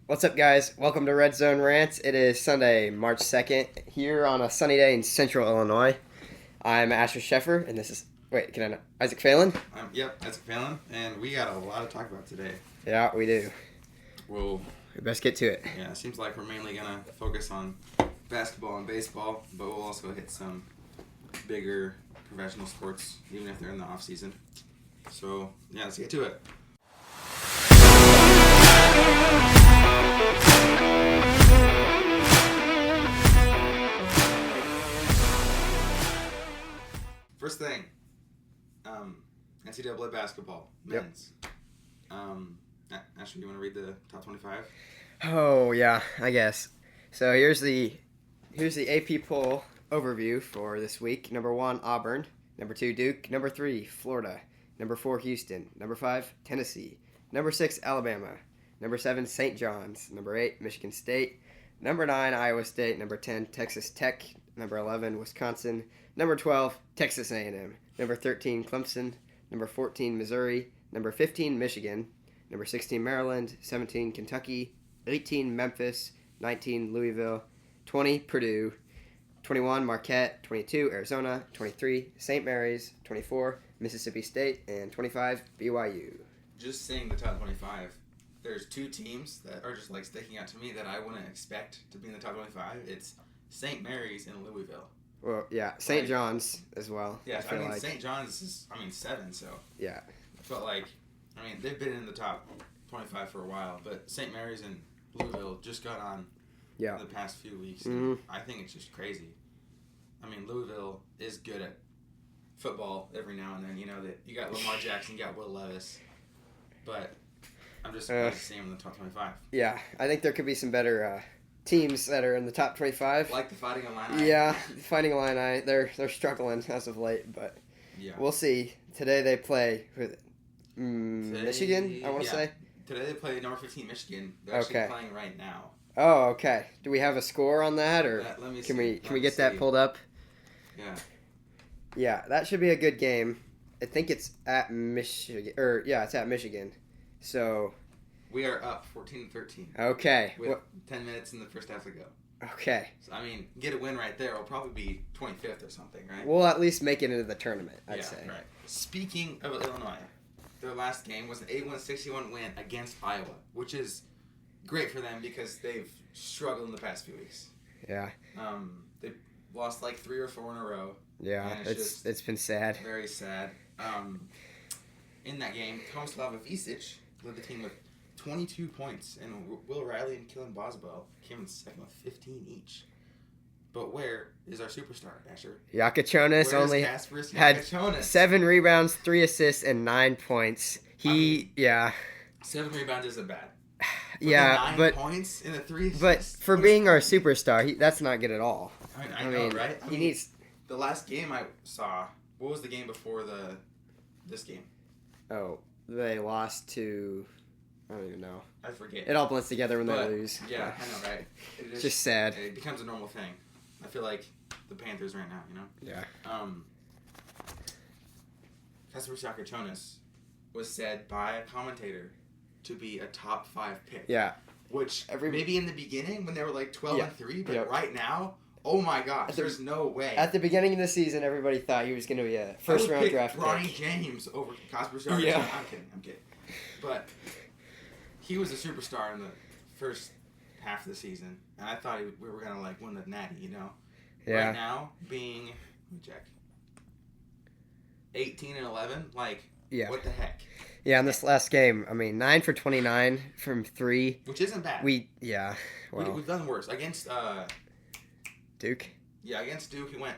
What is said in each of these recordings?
What's up, guys? Welcome to Red Zone Rants. It is Sunday, March 2nd, here on a sunny day in central Illinois. I'm Asher Sheffer, and this is, Isaac Phelan? Yep, Isaac Phelan, and we got a lot to talk about today. Yeah, we do. Well, We best get to it. yeah, it seems like we're mainly going to focus on basketball and baseball, but we'll also hit some bigger professional sports, even if they're in the off-season. So, yeah, let's get to it. First thing, NCAA Basketball, men's. Ashley, do you want to read the top 25? Oh, yeah, I guess. So here's the AP poll overview for this week. Number 1, Auburn. Number 2, Duke. Number 3, Florida. Number 4, Houston. Number 5, Tennessee. Number 6, Alabama. Number 7, St. John's. Number 8, Michigan State. Number 9, Iowa State. Number 10, Texas Tech. Number 11, Wisconsin. Number 12, Texas A&M. Number 13, Clemson. Number 14, Missouri. Number 15, Michigan. Number 16, Maryland. 17, Kentucky. 18, Memphis. 19, Louisville. 20, Purdue. 21, Marquette. 22, Arizona. 23, St. Mary's. 24, Mississippi State. And 25, BYU. Just saying the top 25, there's two teams that are just like sticking out to me that I wouldn't expect to be in the top 25. It's St. Mary's and Louisville. Well, yeah, St. John's as well. Yeah, I feel like. St. John's is, 7, so. Yeah. But, they've been in the top 25 for a while, but St. Mary's and Louisville just got on in the past few weeks. Mm-hmm. I think it's just crazy. Louisville is good at football every now and then. You know, that you got Lamar Jackson, you got Will Levis, but I'm just surprised to see him in the top 25. Yeah, I think there could be some better teams that are in the top 25. Like the Fighting Illini. Yeah, Fighting Illini. They're struggling as of late, but we'll see. Today they play with Michigan, I want to say. Today they play number 15 Michigan. They're actually playing right now. Oh, okay. Do we have a score on that, or can we get that pulled up? Yeah. Yeah, that should be a good game. I think it's at Michigan, it's at Michigan. So we are up 14-13. Okay. With 10 minutes in the first half to go. Okay. So, get a win right there. It'll probably be 25th or something, right? We'll at least make it into the tournament, I'd say. Right. Speaking of Illinois, their last game was an 81-61 win against Iowa, which is great for them because they've struggled in the past few weeks. Yeah. They lost 3 or 4 in a row. Yeah, it's been sad. Very sad. In that game, Tomislav Ivisic led the team with 22 points, and Will Riley and Killen Boswell came in second with 15 each. But where is our superstar, Asher? Jakucionis only had 7 rebounds, 3 assists, and 9 points. 7 rebounds isn't bad. Yeah, 9 points in a 3 assists. But for being our superstar, that's not good at all. I know, right? He needs. The last game I saw. What was the game before this game? Oh, they lost to. I don't even know. I forget. It all blends together when they lose. Yeah, I know, right? It's just sad. It becomes a normal thing. I feel like the Panthers right now, you know? Yeah. Jakucionis was said by a commentator to be a top 5 pick. Yeah. Which maybe in the beginning when they were 12-3, but right now, oh my gosh, there's no way. At the beginning of the season, everybody thought he was going to be a first-round draft pick. Ronnie James over Jakucionis. Yeah. I'm kidding. But he was a superstar in the first half of the season, and I thought we were going to win the Natty, you know? Yeah. Right now, being, let me check, 18 and 11, what the heck? Yeah, in this last game, 9 for 29 from 3. Which isn't bad. We've done worse. Against Duke? Yeah, against Duke, he went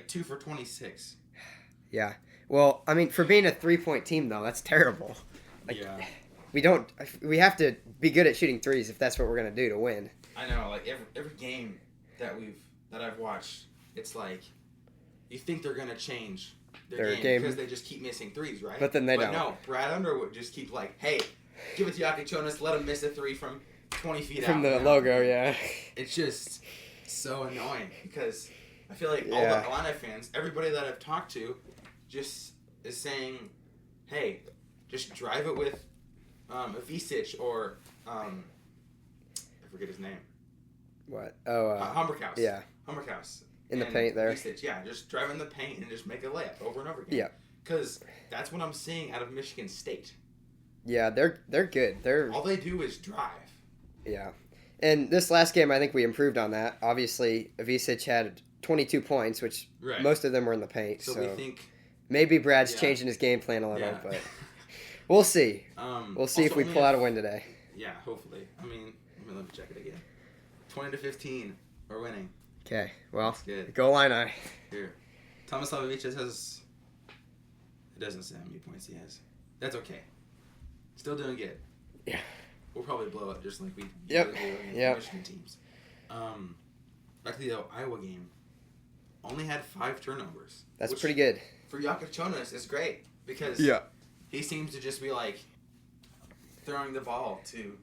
2 for 26. Yeah. Well, for being a 3-point team, though, that's terrible. We have to be good at shooting threes if that's what we're going to do to win. I know, every game that I've watched, it's you think they're going to change their game because they just keep missing threes, right? But then they don't. No, Brad Underwood just keeps hey, give it to Jakucionis, let him miss a 3 from 20 feet out. From the logo, yeah. It's just so annoying because I feel like all the Illini fans, everybody that I've talked to, just is saying, hey, just drive it with Ivisic or I forget his name. What? Humberkaus. Yeah. Humberkaus. In the paint there. Yeah, just drive in the paint and just make a layup over and over again. Yeah. Because that's what I'm seeing out of Michigan State. Yeah, they're good. All they do is drive. Yeah. And this last game, I think we improved on that. Obviously, Ivisic had 22 points, which most of them were in the paint. So we think maybe Brad's changing his game plan a little, but we'll see. We'll see if we pull out a win today. Yeah, hopefully. I mean, let me check it again. 20-15, we're winning. Okay, well, good. Go Illini. Here. Thomas Lavovicius has... It doesn't say how many points he has. That's okay. Still doing good. Yeah. We'll probably blow it just like we do against Michigan teams. Back to the Iowa game. Only had 5 turnovers. That's pretty good. For Jakucionis, it's great because he seems to just be like throwing the ball to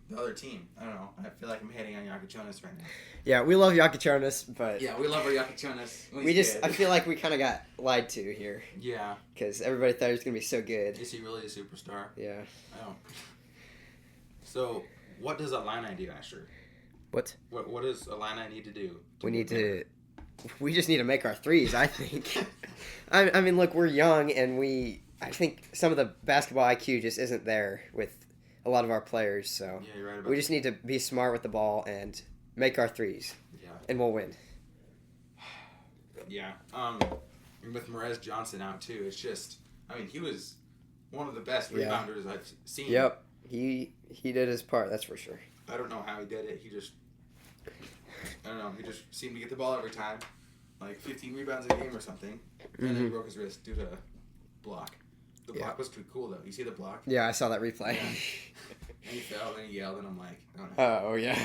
the other team. I don't know. I feel like I'm hating on Jakucionis right now. Yeah, we love Jakucionis, but yeah, we love our Jakucionis. I feel like we kind of got lied to here. Yeah. Because everybody thought he was going to be so good. Is he really a superstar? Yeah. I don't. So, what does Illini do, Asher? What does Illini need to do? We just need to make our threes, I think. I mean, look, we're young, and I think some of the basketball IQ just isn't there with a lot of our players. So yeah, you're right about we just need to be smart with the ball and make our threes. Yeah. And we'll win. Yeah. With Merez Johnson out too, it's just, I mean, he was one of the best rebounders I've seen. Yep. He did his part, that's for sure. I don't know how he did it. He just seemed to get the ball every time. Like 15 rebounds a game or something. And then he broke his wrist due to block. The block was too cool, though. You see the block? Yeah, I saw that replay. Yeah. And he fell and he yelled, and I'm like, oh no. Oh, yeah.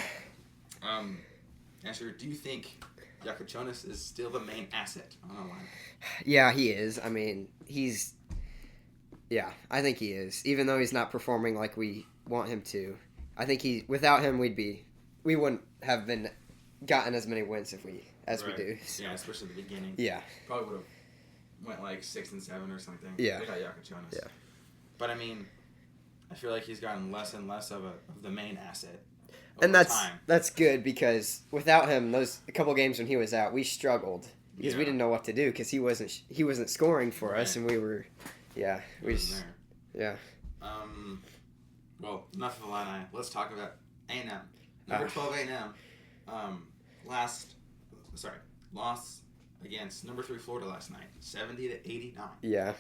Asher, do you think Jakucionis is still the main asset on the line? Yeah, he is. I mean, I think he is. Even though he's not performing like we want him to. I think without him, we wouldn't have gotten as many wins we do. So. Yeah, especially at the beginning. Yeah. Probably would have went like 6 and 7 or something. Yeah. Without Jakucionis. Yeah. But I mean, I feel like he's gotten less and less of the main asset. And that's good because without him, those a couple games when he was out, we struggled because we didn't know what to do because he wasn't scoring for us, and we were, Well, enough of Illini. Let's talk about A&M. Number 12 A&M. Lost against number 3 Florida last night, 70-89. Yeah.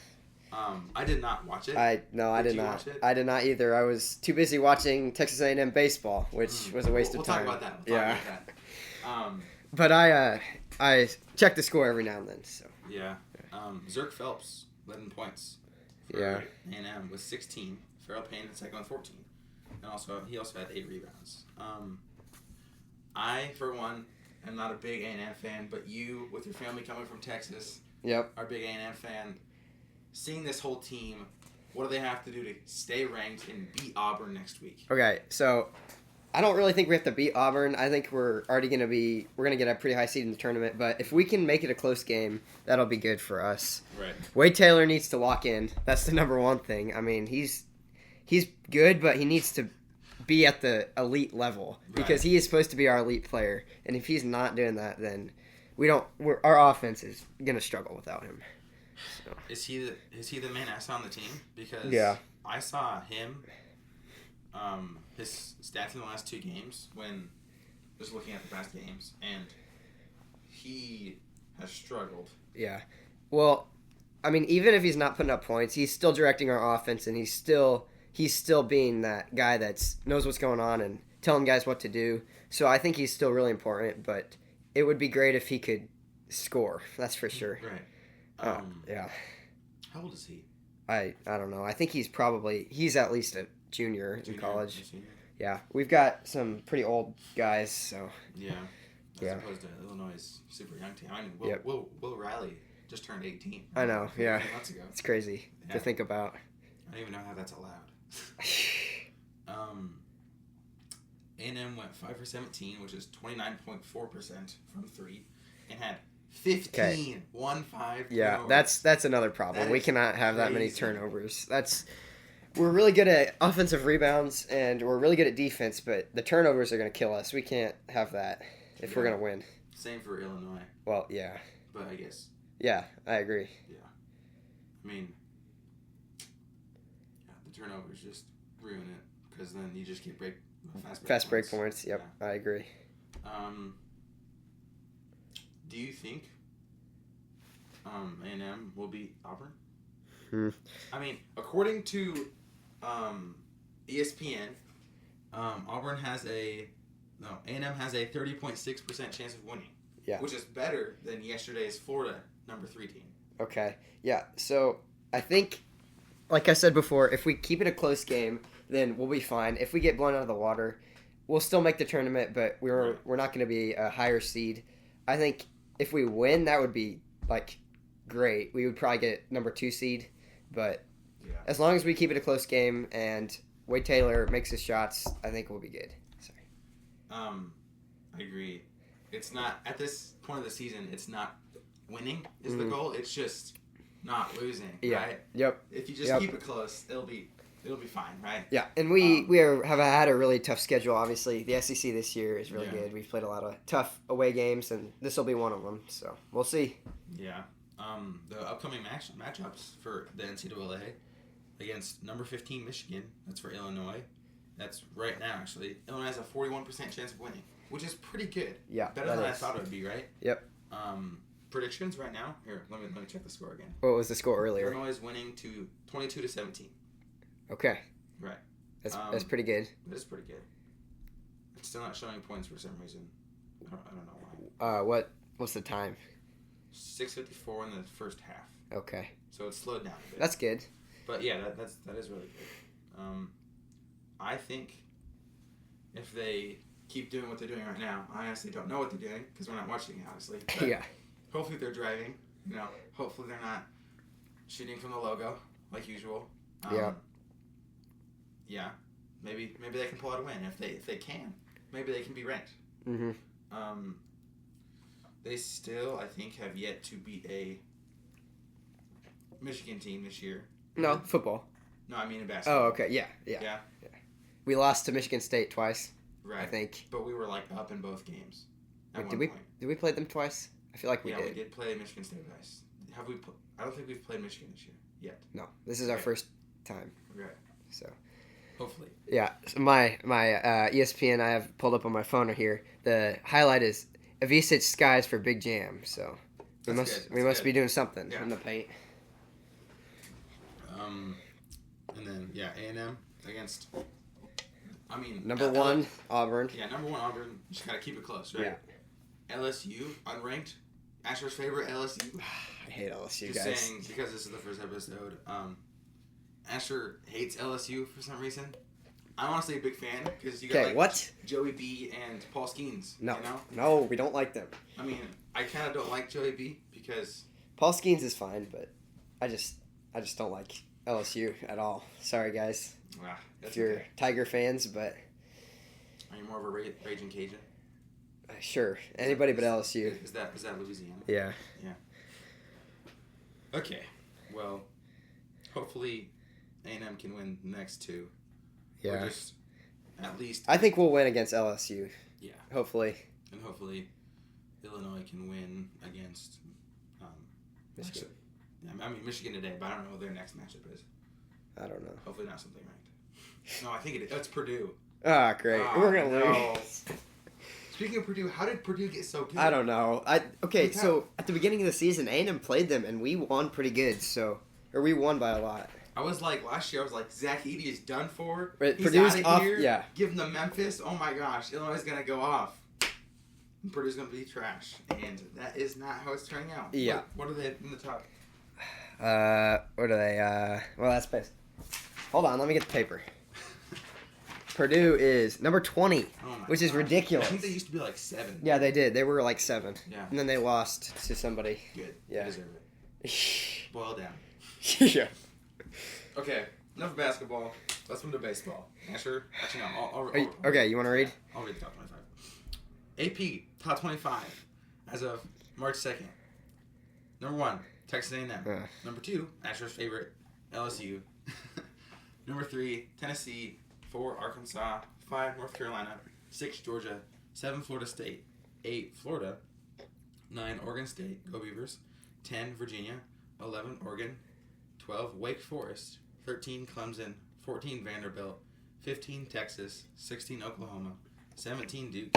I did not watch it. I did not. Watch it? I did not either. I was too busy watching Texas A&M baseball, which was a waste of time. We'll talk about that. But I check the score every now and then. So. Yeah. Zerk Phelps led in points. For A&M with 16. Farrell Payne in second with 14. And he also had 8 rebounds. I, for one, am not a big A&M fan, but you, with your family coming from Texas, are a big A&M fan. Seeing this whole team, what do they have to do to stay ranked and beat Auburn next week? Okay, so I don't really think we have to beat Auburn. I think we're going to get a pretty high seed in the tournament, but if we can make it a close game, that'll be good for us. Right. Wade Taylor needs to lock in. That's the number one thing. I mean, he's good, but he needs to be at the elite level because he is supposed to be our elite player. And if he's not doing that, then our offense is going to struggle without him. So. Is he the main asset on the team? Because I saw him, his stats in the last 2 games when just looking at the past games, and he has struggled. Yeah. Well, I mean, even if he's not putting up points, he's still directing our offense, and he's still being that guy that knows what's going on and telling guys what to do. So I think he's still really important, but it would be great if he could score. That's for sure. Right. Yeah. How old is he? I don't know. I think he's at least a junior in college. Yeah. We've got some pretty old guys, so. Yeah. As opposed to Illinois' super young team. I mean, Will Riley just turned 18. I know, yeah. A few months ago. It's crazy to think about. I don't even know how that's allowed. A&M went 5 for 17, which is 29.4% from 3, and had 15 1-5 Yeah, turnovers. that's another problem. We cannot have that many crazy. turnovers. we're really good at offensive rebounds and we're really good at defense, but the turnovers are going to kill us. We can't have that if we're going to win. Same for Illinois. Well, yeah. But I guess. Yeah, I agree. Yeah. I mean, the turnovers just ruin it because then you just get fast break points. Yep, yeah. I agree. Do you think A&M will beat Auburn? I mean, according to ESPN, A&M has a 30.6% chance of winning. Yeah. Which is better than yesterday's Florida number 3 team. Okay. Yeah. So I think, like I said before, if we keep it a close game, then we'll be fine. If we get blown out of the water, we'll still make the tournament, but we're not going to be a higher seed. I think if we win, that would be like great. We would probably get number 2 seed, but as long as we keep it a close game and Wade Taylor makes his shots, I think we'll be good. Sorry. I agree. It's not at this point of the season. It's not winning is the goal. It's just not losing. Yeah. Right. Yep. If you just keep it close, it'll be fine, right? Yeah, and we have had a really tough schedule. Obviously, the SEC this year is really good. We've played a lot of tough away games, and this will be one of them. So we'll see. Yeah. The upcoming matchups for the NCAA against number 15 Michigan. That's for Illinois. That's right now, actually. Illinois has a 41% chance of winning, which is pretty good. Yeah, better than I thought it would be, right? Yep. Predictions right now. Here, let me check the score again. What was the score earlier? Illinois is winning to 22-17. Okay. Right. That's pretty good. That is pretty good. It's still not showing points for some reason. I don't know why. What's the time? 6:54 in the first half. Okay. So it's slowed down a bit. That's good. But yeah, that is really good. I think if they keep doing what they're doing right now, I honestly don't know what they're doing because we're not watching it, honestly. But yeah. Hopefully they're driving. Hopefully they're not shooting from the logo like usual. Yeah. Yeah. Maybe they can pull out a win. If they can, maybe they can be ranked. Mm-hmm. They still, I think, have yet to beat a Michigan team this year. No, football. No, I mean in basketball. Oh, okay. Yeah. We lost to Michigan State twice. Right. I think. But we were up in both games. Wait, did we play them twice? I feel like we did. Yeah, we did play Michigan State twice. Have we? I don't think we've played Michigan this year yet. No, this is our first time. Right. So. Hopefully. Yeah. So my ESPN I have pulled up on my phone here. The highlight is Avicic skies for Big Jam. So we must be doing something in the paint. And then A&M against. I mean, number 1 Auburn. Yeah, number 1 Auburn. Just gotta keep it close, right? Yeah. LSU unranked. Asher's favorite LSU. I hate LSU, Just guys. saying because this is the first episode. Asher hates LSU for some reason. I'm honestly a big fan because you got Joey B and Paul Skeens. No, you know? No, we don't like them. I mean, I kind of don't like Joey B because Paul Skeens is fine, but I just don't like LSU at all. Sorry, guys. If you're Tiger fans, but are you more of a Raging Cajun? Sure, anybody but LSU. Is that Louisiana? Yeah. Okay, well, hopefully A&M can win the next 2. Yeah. Or just at least. I think we'll win against LSU. Yeah. Hopefully. And hopefully Illinois can win against Michigan. I mean Michigan today, but I don't know what their next matchup is. I don't know. Hopefully not something ranked. No, I think it's Purdue. Ah, great. We're gonna lose. Speaking of Purdue, how did Purdue get so good? I don't know. So at the beginning of the season, A&M played them, and we won pretty good. We won by a lot. I was like, last year, I was like, Zach Edey is done for. But He's Purdue's out of off, here. yeah. Give him the Memphis. Oh my gosh, Illinois is going to go off. And Purdue's going to be trash. And that is not how it's turning out. Yeah. What are they in the top? What are they? Well, that's best. Hold on, let me get the paper. Purdue is number 20, which is ridiculous. I think they used to be like 7. Yeah, they did. They were like 7. Yeah. And then they lost to somebody. Good. Yeah. They deserve it. Boil down. Yeah. Okay, enough of basketball. Let's move to baseball. Asher, actually, no. Okay, you want to read? I'll read the top 25. AP, top 25, as of March 2nd. Number 1, Texas A&M. Number 2, Asher's favorite, LSU. Number 3, Tennessee. 4, Arkansas. 5, North Carolina. 6, Georgia. 7, Florida State. 8, Florida. 9, Oregon State. Go Beavers. 10, Virginia. 11, Oregon. 12, Wake Forest. 13, Clemson. 14, Vanderbilt. 15, Texas. 16, Oklahoma. 17, Duke.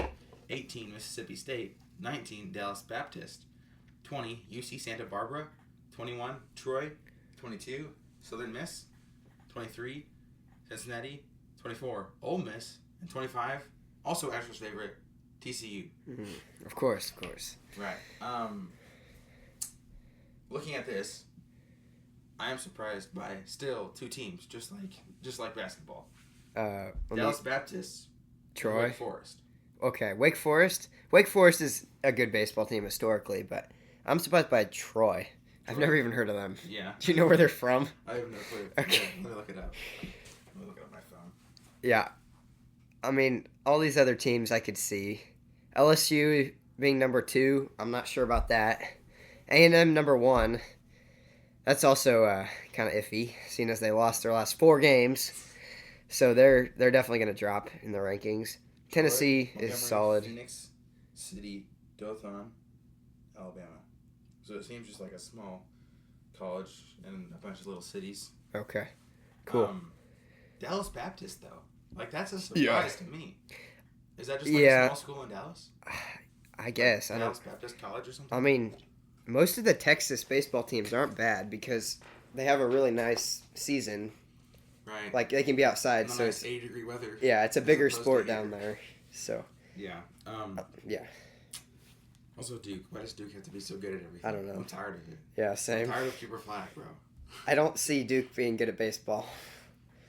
18, Mississippi State. 19, Dallas Baptist. 20, UC Santa Barbara. 21, Troy. 22, Southern Miss. 23, Cincinnati. 24, Ole Miss. And 25, also Asher's favorite, TCU. Mm-hmm. Of course. Right. Looking at this, I am surprised by still 2 teams, just like basketball. Dallas Baptist. Troy. Wake Forest. Okay, Wake Forest. Wake Forest is a good baseball team historically, but I'm surprised by Troy. I've never even heard of them. Yeah. Do you know where they're from? I have no clue. Okay. Yeah, let me look it up. Let me look it up on my phone. Yeah. I mean, all these other teams I could see. LSU being number 2, I'm not sure about that. A&M number 1. That's also kind of iffy, seeing as they lost their last 4 games. So they're definitely going to drop in the rankings. Tennessee Montgomery, is solid. Phoenix City, Dothan, Alabama. So it seems just like a small college and a bunch of little cities. Okay, cool. Dallas Baptist, though. Like, that's a surprise to me. Is that just like a small school in Dallas? I guess. Like Dallas Baptist College or something? I mean, most of the Texas baseball teams aren't bad because they have a really nice season. Right. Like, they can be outside, so nice it's 80-degree weather. Yeah, it's a bigger sport down there. So. Yeah. Yeah. Also, Duke. Why does Duke have to be so good at everything? I don't know. I'm tired of it. Yeah, same. I'm tired of Cooper Flack, bro. I don't see Duke being good at baseball.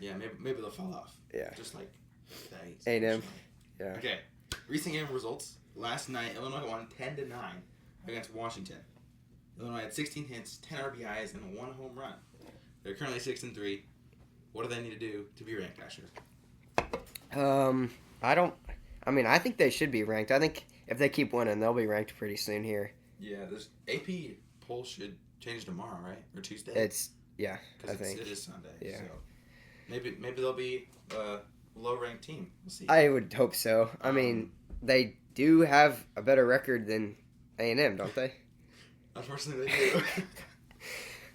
Yeah, maybe they'll fall off. Yeah. Just like A&M. Yeah. Okay. Recent game results. Last night, Illinois won 10-9 against Washington. Illinois had 16 hits, 10 RBIs, and 1 home run. They're currently 6-3. What do they need to do to be ranked, Asher? I think they should be ranked. I think if they keep winning, they'll be ranked pretty soon here. Yeah, this AP poll should change tomorrow, right? Or Tuesday? I think. It is Sunday. Yeah. So maybe they'll be a low-ranked team. We'll see. I would hope so. I mean, they do have a better record than A&M, don't they? Unfortunately, they do.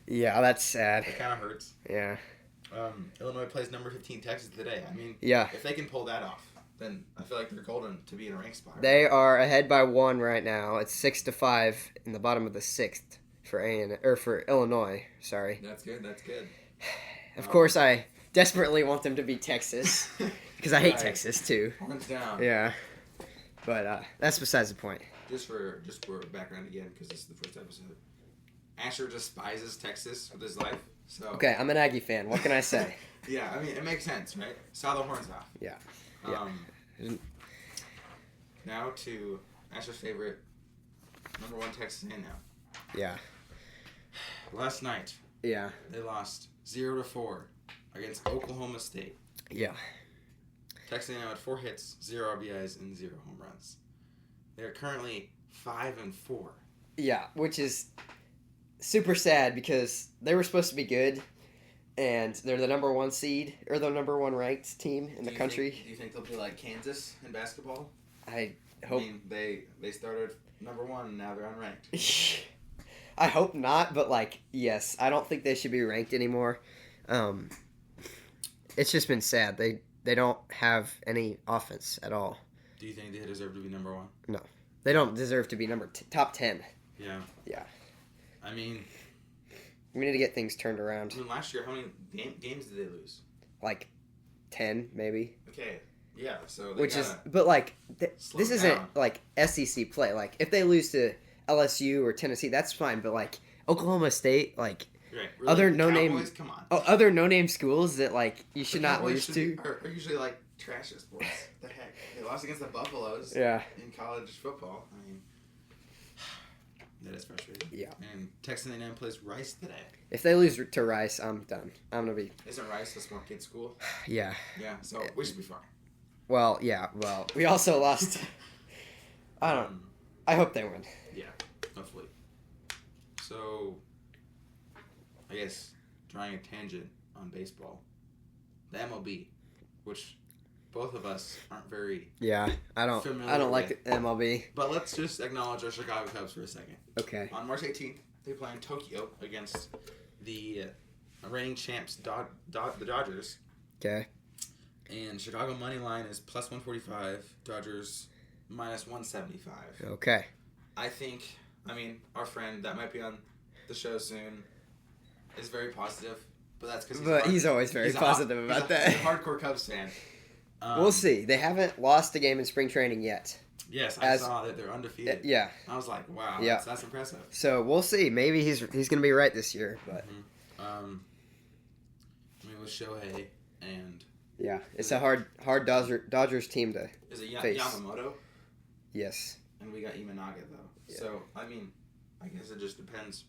Yeah, that's sad. It kind of hurts. Yeah. Illinois plays number 15 Texas today. I mean, yeah. If they can pull that off, then I feel like they're golden to be in a ranked spot. They are ahead by 1 right now. It's 6-5 in the bottom of the 6th for Illinois. Sorry. That's good. Of course, I desperately want them to beat Texas because I hate Texas too. Horns down. Yeah, but that's besides the point. Just for background again, because this is the first episode. Asher despises Texas with his life. So okay, I'm an Aggie fan. What can I say? Yeah, I mean it makes sense, right? Saw the horns off. Yeah. Now to Asher's favorite, number 1 Texas A&M. Yeah. Last night. Yeah. They lost 0-4 against Oklahoma State. Yeah. Texas A&M had 4 hits, 0 RBIs, and 0 home runs. They are currently 5-4. Yeah, which is super sad because they were supposed to be good, and they're the number 1 seed or the number 1 ranked team in the country. Do you think they'll be like Kansas in basketball? I hope. I mean, they started number 1, and now they're unranked. I hope not, but yes, I don't think they should be ranked anymore. It's just been sad. They don't have any offense at all. Do you think they deserve to be number 1? No, they don't deserve to be top 10. Yeah. Yeah. I mean, we need to get things turned around. I mean, last year, how many games did they lose? 10, maybe. Okay. Yeah. So this isn't SEC play. If they lose to LSU or Tennessee, that's fine. But Oklahoma State, right. Other Cowboys, no-name, come on. Other no-name schools that you should not lose to are usually trash at sports. The heck, they lost against the Buffaloes. Yeah. In college football, I mean, that is frustrating. Yeah. And Texas A&M plays Rice today. If they lose to Rice, I'm done. I'm gonna be. Isn't Rice a smart kid school? Yeah. Yeah. So we should be fine. Well, yeah. Well, we also lost. I don't. I hope they win. Yeah. Hopefully. So, I guess drawing a tangent on baseball. the MLB, which both of us aren't very Yeah, I don't like the MLB. But let's just acknowledge our Chicago Cubs for a second. Okay. On March 18th, they play in Tokyo against the reigning champs, the Dodgers. Okay. And Chicago money line is plus 145, Dodgers minus 175. Okay. Our friend that might be on the show soon is very positive, but that's because he's always very positive about that. He's a hardcore Cubs fan. We'll see. They haven't lost a game in spring training yet. Yes, I saw that they're undefeated. Yeah. I was like, wow, that's impressive. So we'll see. Maybe he's going to be right this year, but with Shohei and yeah, it's a hard Dodgers team to is it face. Yamamoto? Yes. And we got Imanaga though. Yeah. So I guess it just depends.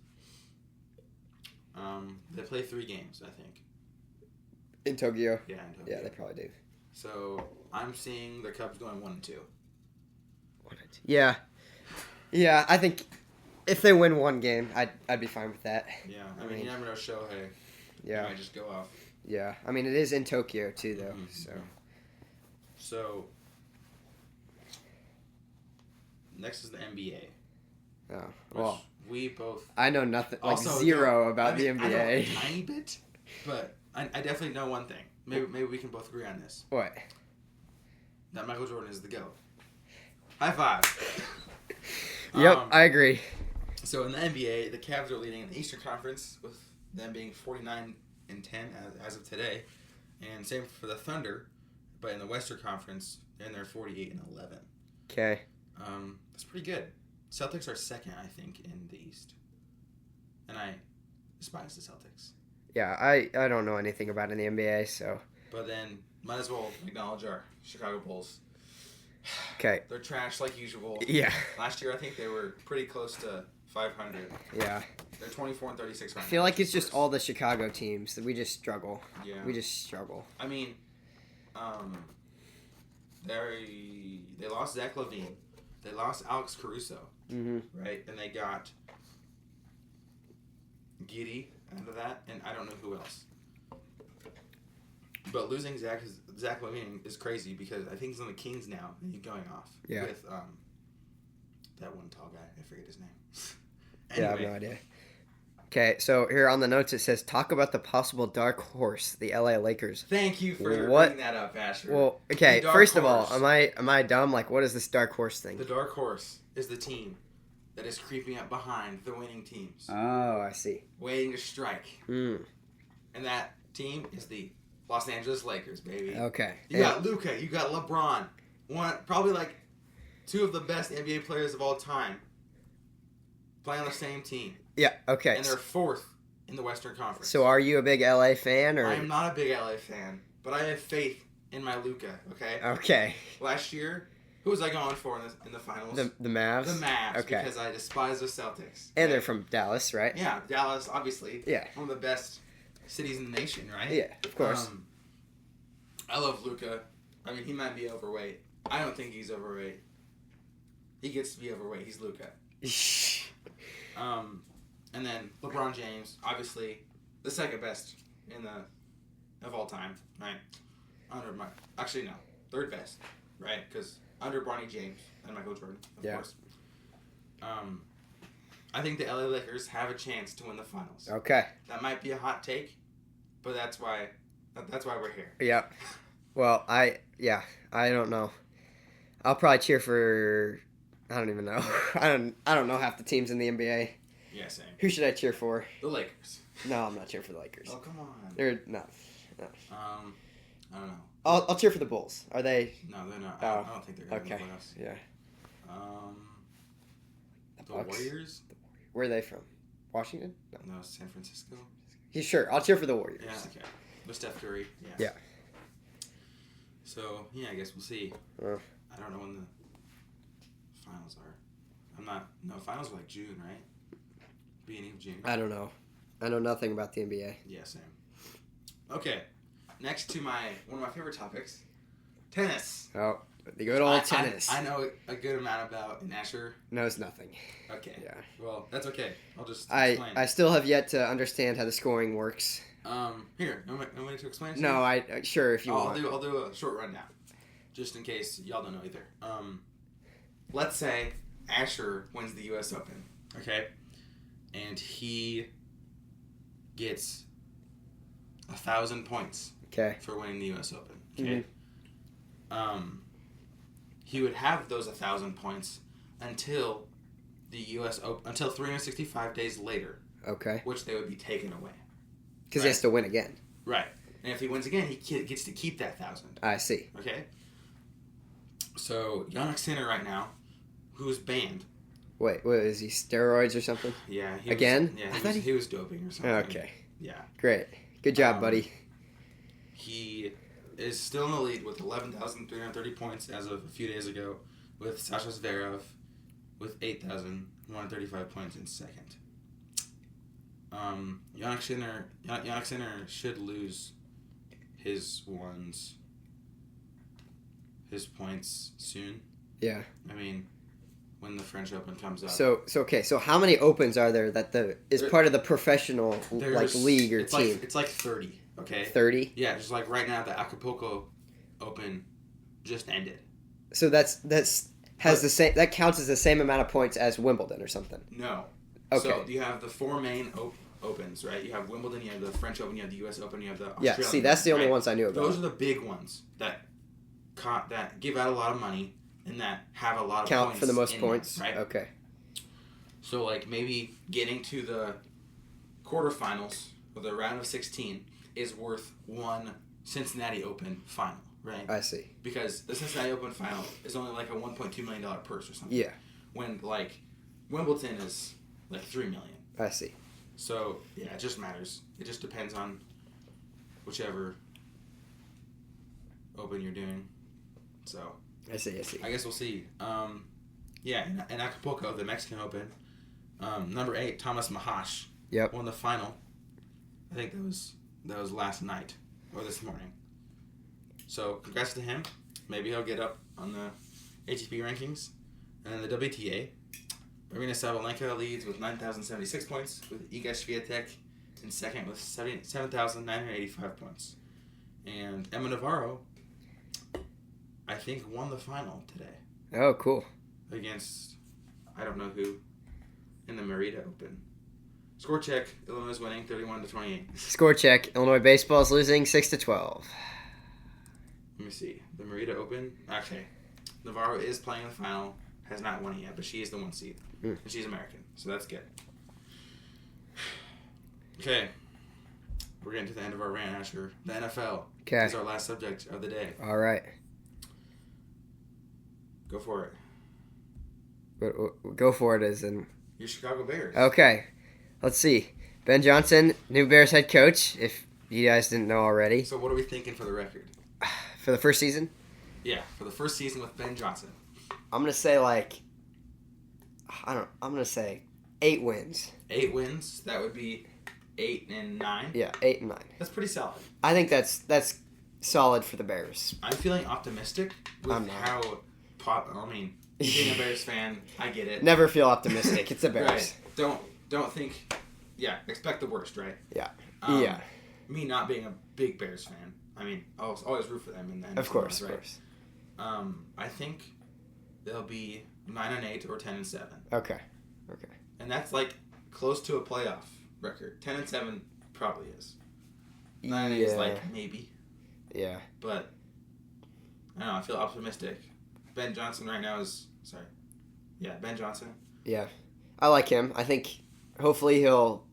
They play 3 games, I think. In Tokyo. Yeah, in Tokyo. Yeah, they probably do. So I'm seeing the Cubs going 1-2. Yeah, I think if they win one game, I'd be fine with that. Yeah, I mean you never know Shohei. Yeah, he might just go off. Yeah, I mean it is in Tokyo too, though. Mm-hmm. So next is the NBA. Oh well, we both. I know nothing, zero about the NBA. I know a tiny bit, but I definitely know one thing. Maybe we can both agree on this. What? That Michael Jordan is the GOAT. High five. Yep, I agree. So in the NBA, the Cavs are leading in the Eastern Conference with them being 49-10 as of today, and same for the Thunder, but in the Western Conference, they're 48-11. Okay. That's pretty good. Celtics are second, I think, in the East, and I despise the Celtics. Yeah, I don't know anything about in the NBA, so. But then might as well acknowledge our Chicago Bulls. Okay. They're trash like usual. Yeah. Last year, I think they were pretty close to 500. Yeah. They're 24-36 right now. I feel like it's just all the Chicago teams that we just struggle. Yeah. We just struggle. I mean, they lost Zach LaVine. They lost Alex Caruso. Mm-hmm. Right? And they got Giddey out of that, and I don't know who else. But losing Zach LaVine is crazy because I think he's on the Kings now, and he's going off with that one tall guy. I forget his name. Anyway. Yeah, I have no idea. Okay, so here on the notes it says, talk about the possible dark horse, the LA Lakers. Thank you for bringing that up, Asher. Well, okay, first of all, am I dumb? Like, what is this dark horse thing? The dark horse is the team that is creeping up behind the winning teams. Oh, I see. Waiting to strike. Mm. And that team is the Los Angeles Lakers, baby. Okay. You got Luka, you got LeBron. Probably like 2 of the best NBA players of all time playing on the same team. Yeah, okay. And they're 4th in the Western Conference. So are you a big LA fan? Or? I am not a big LA fan, but I have faith in my Luka, okay? Okay. Last year, who was I going for in the finals? The Mavs? The Mavs, okay. Because I despise the Celtics. And they're from Dallas, right? Yeah, Dallas, obviously. Yeah. One of the best cities in the nation, right? Yeah, of course. I love Luka. I mean, he might be overweight. I don't think he's overweight. He gets to be overweight. He's Luka. And then LeBron James, obviously the second best of all time, right? Third best, right? Because under Bronny James and Michael Jordan, of course. I think the LA Lakers have a chance to win the finals. Okay. That might be a hot take, but that's why we're here. Yeah. Well, I don't know. I'll probably cheer for. I don't even know. I don't know half the teams in the NBA. Yeah, same. Who should I cheer for? The Lakers. No, I'm not cheering for the Lakers. Oh, come on. They're no. I don't know. I'll cheer for the Bulls. Are they? No, they're not. Oh. I don't think they're going to okay. the playoffs. Yeah. The Warriors. Where are they from? Washington? No, San Francisco. Yeah, sure. I'll cheer for the Warriors. Yeah, okay. With Steph Curry. Yeah. So yeah, I guess we'll see. I don't know when the finals are. Finals are like June, right? Beginning of June. I don't know. I know nothing about the NBA. Yeah, same. Okay, next to one of my favorite topics, tennis. Oh, the good old tennis. I know a good amount about, and Asher knows nothing. Okay. Yeah. Well, that's okay. I'll just explain. I still have yet to understand how the scoring works. Here, I'm going to explain it to No, you. Sure, if you want. I'll do a short rundown, just in case y'all don't know either. Let's say Asher wins the U.S. Open, okay, and he gets 1,000 points. Okay. For winning the U.S. Open, okay. He would have those 1,000 points until the U.S. Open, until 365 days later. Okay. Which they would be taken away. Because he has to win again. Right. And if he wins again, he gets to keep that 1,000. I see. Okay? So, Yannick Sinner right now, who's banned. Wait, what, is he steroids or something? Yeah. Again? He was doping or something. Okay. Yeah. Great. Good job, buddy. He is still in the lead with 11,330 points as of a few days ago, with Sasha Zverev with 8,135 points in second. Yannick Sinner should lose his points soon. Yeah. I mean, when the French Open comes up. So how many Opens are there that is part of the professional league or team? It's like 30. Okay. 30? Yeah, just like right now, the Acapulco Open just ended. So that counts as the same amount of points as Wimbledon or something. No. Okay. So you have the four main Opens, right? You have Wimbledon, you have the French Open, you have the U.S. Open, you have the Australian. Yeah. See, that's the only ones I knew about. Those are the big ones that give out a lot of money and that have a lot of count points for the most points, them, right? Okay. So like maybe getting to the quarterfinals or the round of 16 is worth one Cincinnati Open final, right? I see. Because the Cincinnati Open final is only like a $1.2 million purse or something. Yeah. When like Wimbledon is like $3 million. I see. So yeah, it just matters. It just depends on whichever Open you're doing. So I see. I guess we'll see. Yeah, in Acapulco, the Mexican Open, number 8, Thomas Mahash, won the final. I think that was last night or this morning. So congrats to him. Maybe he'll get up on the ATP rankings. And then the WTA, Marina Sabalenka leads with 9,076 points, with Iga Swiatek in second with 7,985 points. And Emma Navarro, I think, won the final today. Oh, cool. Against, I don't know who, in the Merida Open. Score check, Illinois is winning 31-28. Score check, Illinois baseball is losing 6-12. Let me see. The Merida Open, okay. Navarro is playing the final, has not won it yet, but she is the 1 seed. And she's American, so that's good. Okay. We're getting to the end of our rant, Asher. The NFL is our last subject of the day. All right. Go for it. Go for it as in... Your Chicago Bears. Okay. Let's see. Ben Johnson, new Bears head coach, if you guys didn't know already. So what are we thinking for the record? For the first season? Yeah, for the first season with Ben Johnson. I'm going to say I'm going to say 8 wins. 8 wins? That would be 8-9? Yeah, 8-9. That's pretty solid. I think that's solid for the Bears. I'm feeling optimistic with how... being a Bears fan, I get it. Never feel optimistic. It's the Bears. Right. Don't think... Yeah, expect the worst, right? Yeah. Me not being a big Bears fan, I mean, I'll always root for them in the NFL. Of course. I think they'll be 9-8 or 10-7. Okay. And that's like close to a playoff record. 10-7 probably is. 9-8 is like maybe. Yeah. But I don't know. I feel optimistic. Ben Johnson right now is Ben Johnson. Yeah, I like him. I think hopefully he'll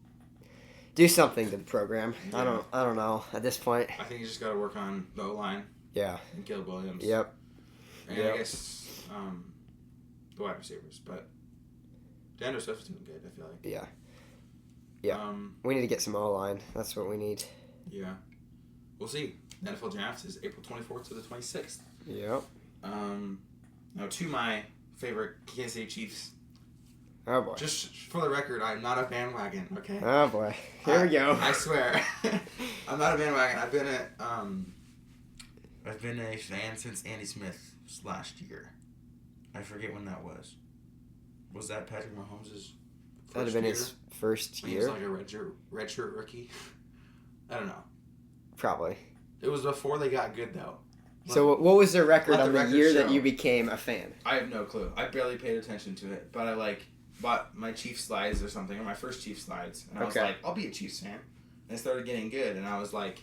do something to the program. Yeah. I don't know at this point. I think he's just got to work on the O-line. Yeah. And Caleb Williams. Yep. And I guess the wide receivers, but DeAndre Swift's doing good, I feel like. Yeah. We need to get some O-line. That's what we need. Yeah. We'll see. The NFL draft is April 24th to the 26th. Yep. Now, to my favorite Kansas City Chiefs. Oh, boy. Just for the record, I'm not a bandwagon, okay? Oh, boy. Here we go. I swear. I'm not a bandwagon. I've been a fan since Andy Smith last year. I forget when that was. Was that Patrick Mahomes' first That would have been year? his first He year. was like a redshirt rookie. I don't know. Probably. It was before they got good, though. So what was their record let on the the record year show. that you became a fan? I have no clue. I barely paid attention to it, but I bought my Chiefs slides or something, or my first Chiefs slides, and I was like, I'll be a Chiefs fan. And it started getting good, and I was like,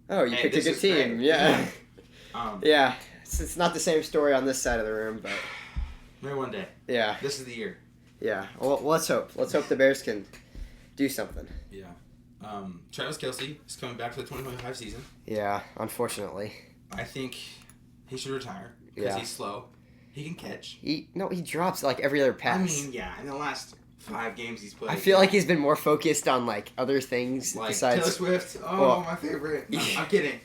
oh, you picked a good team. Great. Yeah. Yeah. It's not the same story on this side of the room, but maybe one day. Yeah. This is the year. Yeah. Well, let's hope. Let's hope the Bears can do something. Yeah. Travis Kelce is coming back for the 2025 season. Yeah, unfortunately. I think he should retire because he's slow. He can catch. He drops like every other pass. I mean, yeah, in the last 5 games he's played. I feel like he's been more focused on like other things besides Taylor Swift. Oh, my favorite. No, I'm kidding.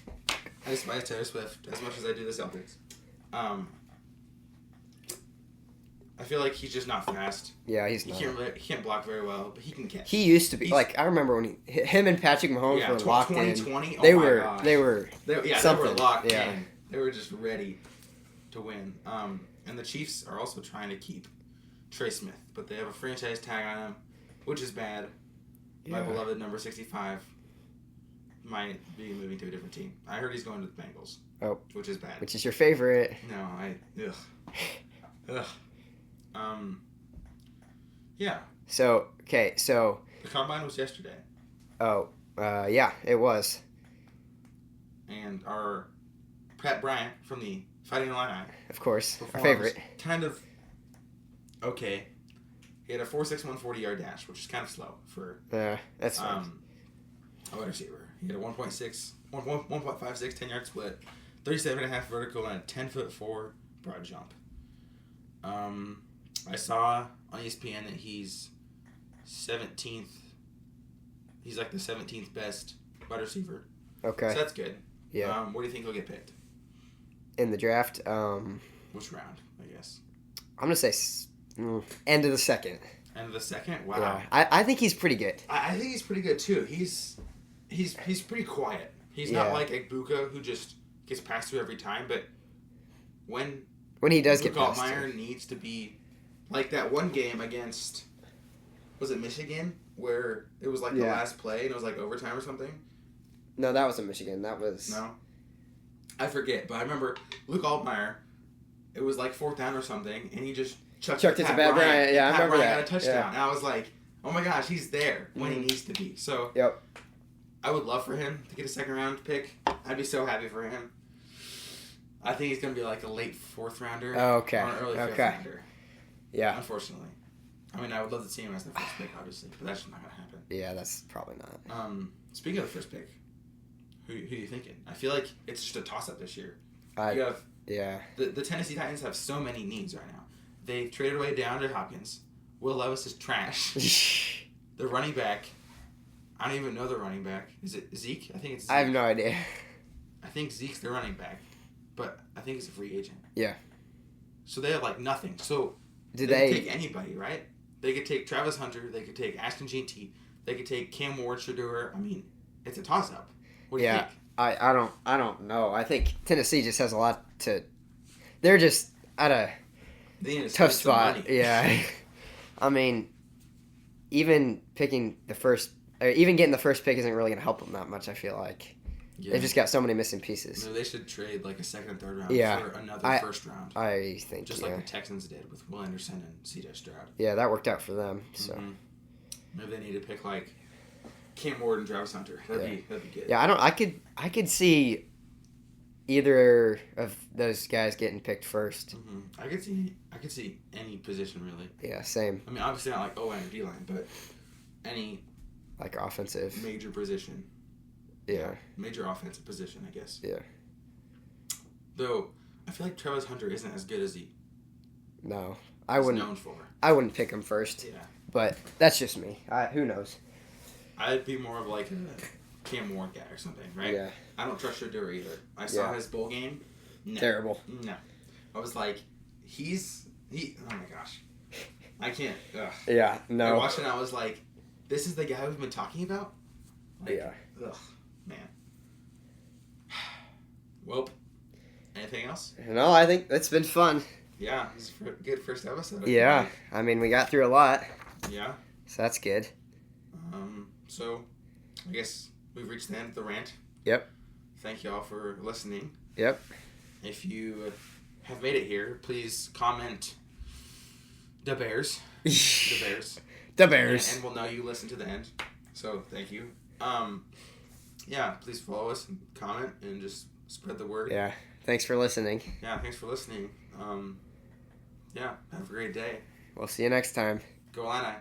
I despise Taylor Swift as much as I do the Celtics. I feel like he's just not fast. Yeah, he's not. He can't block very well, but he can catch. He used to be I remember when him and Patrick Mahomes were locked 2020, in. They were they were locked yeah. in. They were just ready to win. And the Chiefs are also trying to keep Trey Smith, but they have a franchise tag on him, which is bad. Yeah. My beloved number 65 might be moving to a different team. I heard he's going to the Bengals. Oh, which is bad. Which is your favorite? No, ugh. Yeah. So the combine was yesterday. Oh, yeah, it was. And our Pat Bryant from the Fighting Illini, of course, our favorite, kind of okay. He had a 4.61 40-yard dash, which is kind of slow for that's fine. A wide receiver. He had a 1.56 10-yard split, 37.5 vertical, and a 10'4" broad jump. I saw on ESPN that he's 17th. He's like the 17th best wide receiver. Okay. So that's good. Yeah. Where do you think he'll get picked? In the draft? Which round, I guess? I'm going to say end of the second. End of the second? Wow. Yeah. I think he's pretty good. I think he's pretty good, too. He's pretty quiet. He's not like Egbuka, who just gets passed through every time, but when he does get passed through. Altmaier needs to be like that one game against, was it Michigan, where it was like the last play and it was like overtime or something? No, that wasn't Michigan. That was... No? I forget, but I remember Luke Altmaier, it was like 4th down or something, and he just chucked it to Pat Bryant. Yeah, I remember that. Got a touchdown. Yeah. And I was like, oh my gosh, he's there when he needs to be. So I would love for him to get a second-round pick. I'd be so happy for him. I think he's going to be like a late 4th rounder. Okay. Or an early 5th rounder. Yeah. Unfortunately. I mean, I would love to see him as the first pick, obviously, but that's just not going to happen. Yeah, that's probably not. Speaking of the first pick, who are you thinking? I feel like it's just a toss-up this year. The Tennessee Titans have so many needs right now. They traded away DeAndre Hopkins. Will Levis is trash. The running back, I don't even know the running back. Is it Zeke? I think it's Zeke. I have no idea. I think Zeke's the running back, but I think he's a free agent. Yeah. So they have like nothing. So they could take anybody, right? They could take Travis Hunter. They could take Ashton Jeanty. They could take Cam Ward, Shedeur. I mean, it's a toss-up. What do you think? I don't know. I think Tennessee just has a lot to. They're just at a tough spot. Yeah. I mean, even picking the first, or even getting the first pick isn't really going to help them that much. I feel like they've just got so many missing pieces. No, they should trade like a 2nd and 3rd round for another first round. I think just like the Texans did with Will Anderson and C.J. Stroud. Yeah, that worked out for them. So maybe they need to pick like Cam Ward and Travis Hunter. That'd be good. Yeah, I could see either of those guys getting picked first. Mm-hmm. I could see any position really. Yeah, same. I mean, obviously not like O-line or D-line, but any like offensive major position. Yeah. Major offensive position, I guess. Yeah. Though I feel like Travis Hunter isn't as good as he. No, known for. I wouldn't pick him first. Yeah. But that's just me. Who knows? I'd be more of like a Cam Ward guy or something, right? Yeah. I don't trust Shedeur either. I saw his bowl game. No. Terrible. No. I was like, oh my gosh. I can't. Ugh. Yeah, no. I watched it and I was like, this is the guy we've been talking about? Like, ugh, man. Well, anything else? No, I think it's been fun. Yeah, this is a good first episode. Yeah, I mean, we got through a lot. Yeah. So that's good. So, I guess we've reached the end of the rant. Yep. Thank you all for listening. Yep. If you have made it here, please comment the Bears. The Bears. The Bears. And we'll know you listened to the end. So, thank you. Yeah, please follow us and comment and just spread the word. Yeah. Thanks for listening. Yeah, thanks for listening. Yeah, have a great day. We'll see you next time. Go Illini.